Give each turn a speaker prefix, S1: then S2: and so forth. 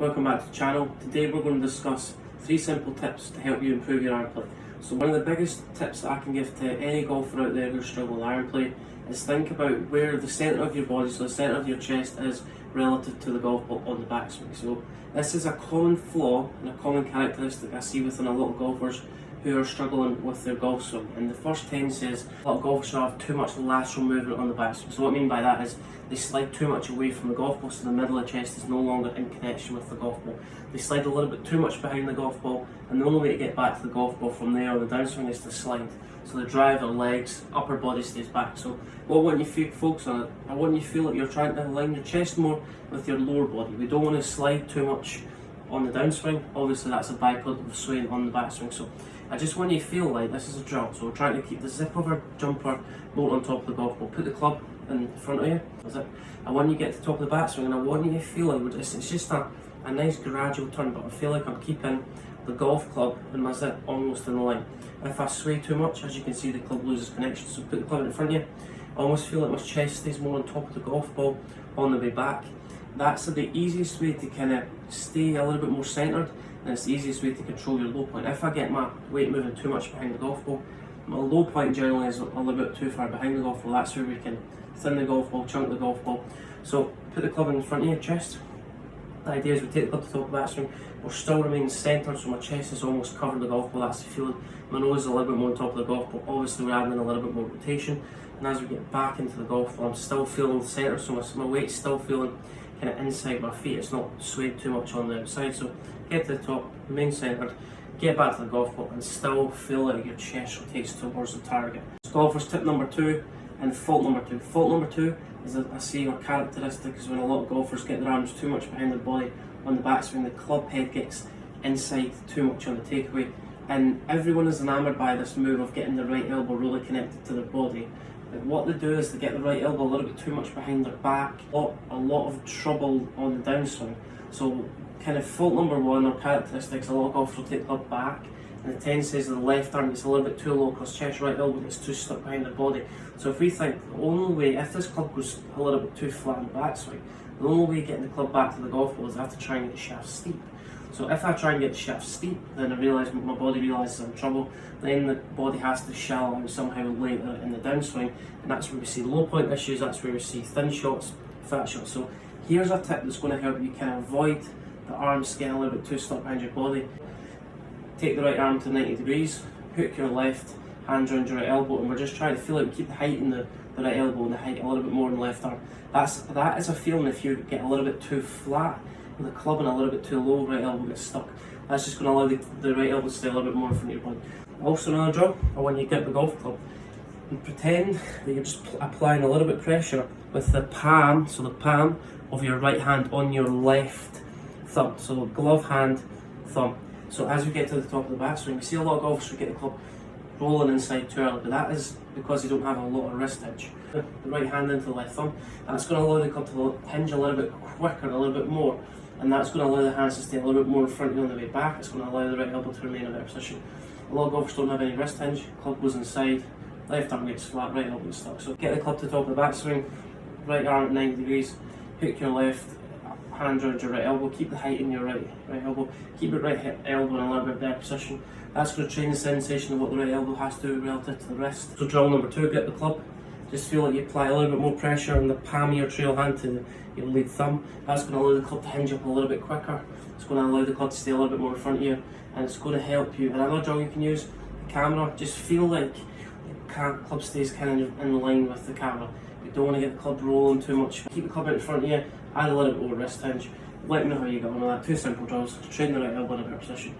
S1: welcome back to the channel. Today we're going to discuss 3 simple tips to help you improve your iron play. So one of the biggest tips that I can give to any golfer out there who struggle with iron play is think about where the centre of your body, so the centre of your chest, is relative to the golf ball on the backswing. So this is a common flaw and a common characteristic I see within a lot of golfers who are struggling with their golf swing. And the first tendency is a lot of golfers have too much lateral movement on the backswing. So what I mean by that is they slide too much away from the golf ball, so the middle of the chest is no longer in connection with the golf ball. They slide a little bit too much behind the golf ball, and the only way to get back to the golf ball from there on the downswing is to slide. So the driver, legs, upper body stays back. So what I want you to focus on, I want you to feel like you're trying to align your chest more with your lower body. We don't want to slide too much on the downswing. Obviously that's a byproduct of swaying on the backswing. So I just want you to feel like this is a drill. So we're trying to keep the zip of our jumper more on top of the golf ball. Put the club in front of you. That's it. I want you to get to the top of the backswing, and I want you to feel like it's just a nice gradual turn, but I feel like I'm keeping the golf club and my zip almost in the line. If I sway too much, as you can see, the club loses connection. So put the club in front of you. I almost feel like my chest stays more on top of the golf ball on the way back. That's the easiest way to kind of stay a little bit more centred, and it's the easiest way to control your low point. If I get my weight moving too much behind the golf ball, my low point generally is a little bit too far behind the golf ball. That's where we can thin the golf ball, chunk the golf ball. So put the club in front of your chest. The idea is we take the club to the top of the backswing, we'll still remain centred, so my chest is almost covering the golf ball. That's the feeling. My nose is a little bit more on top of the golf ball. Obviously we're adding in a little bit more rotation, and as we get back into the golf ball, I'm still feeling the centre, so my weight's still feeling kind of inside my feet. It's not swayed too much on the outside. So get to the top, remain centred, get back to the golf ball, and still feel like your chest rotates towards the target. So golfers, tip number 2 and fault number 2. Fault number 2 is that I see a characteristic is when a lot of golfers get their arms too much behind their body on the backswing, the club head gets inside too much on the takeaway, and everyone is enamoured by this move of getting the right elbow really connected to their body. But what they do is they get the right elbow a little bit too much behind their back, a lot of trouble on the downswing. So kind of fault number 1 or characteristics, a lot of golfers will take the club back, and the tendency is the left arm gets a little bit too low across chest, right elbow gets too stuck behind their body. So if we think the only way, if this club goes a little bit too flat in the backswing, the only way getting the club back to the golf ball is I have to try and get the shaft steep. So if I try and get the shaft steep, then I realise my body realises I'm in trouble. Then the body has to shallow out somehow later in the downswing, and that's where we see low point issues. That's where we see thin shots, fat shots. So here's a tip that's going to help you kind of avoid the arms getting a little bit too stuck behind your body. Take the right arm to 90 degrees, hook your left hand around your right elbow, and we're just trying to feel like we keep the height in the right elbow and the height a little bit more in the left arm. That is a feeling if you get a little bit too flat with the club and a little bit too low, right elbow gets stuck. That's just going to allow the right elbow to stay a little bit more in front of your body. Also another drill, or when you get the golf club, and pretend that you're just applying a little bit of pressure with the palm, so the palm of your right hand on your left thumb. So glove hand, thumb. So as we get to the top of the backswing, we see a lot of golfers who get the club rolling inside too early, but that is because they don't have a lot of wrist hinge. The right hand into the left thumb, that's going to allow the club to hinge a little bit quicker, a little bit more, and that's going to allow the hands to stay a little bit more in front of you on the way back. It's going to allow the right elbow to remain in a better position. A lot of golfers don't have any wrist hinge, club goes inside, left arm gets flat, right elbow gets stuck. So get the club to the top of the backswing, right arm at 90 degrees, hook your left hand around your right elbow, keep the height in your right elbow, keep your right hip elbow in a little bit better position. That's going to train the sensation of what the right elbow has to do relative to the wrist. So drill number 2, get the club. Just feel like you apply a little bit more pressure on the palm of your trail hand to your lead thumb. That's going to allow the club to hinge up a little bit quicker. It's going to allow the club to stay a little bit more in front of you, and it's going to help you. Another drill you can use, the camera. Just feel like the club stays kind of in line with the camera. You don't want to get the club rolling too much. Keep the club out in front of you, add a little bit more wrist hinge. Let me know how you get on with that. 2 simple drills, train the right elbow in a better position.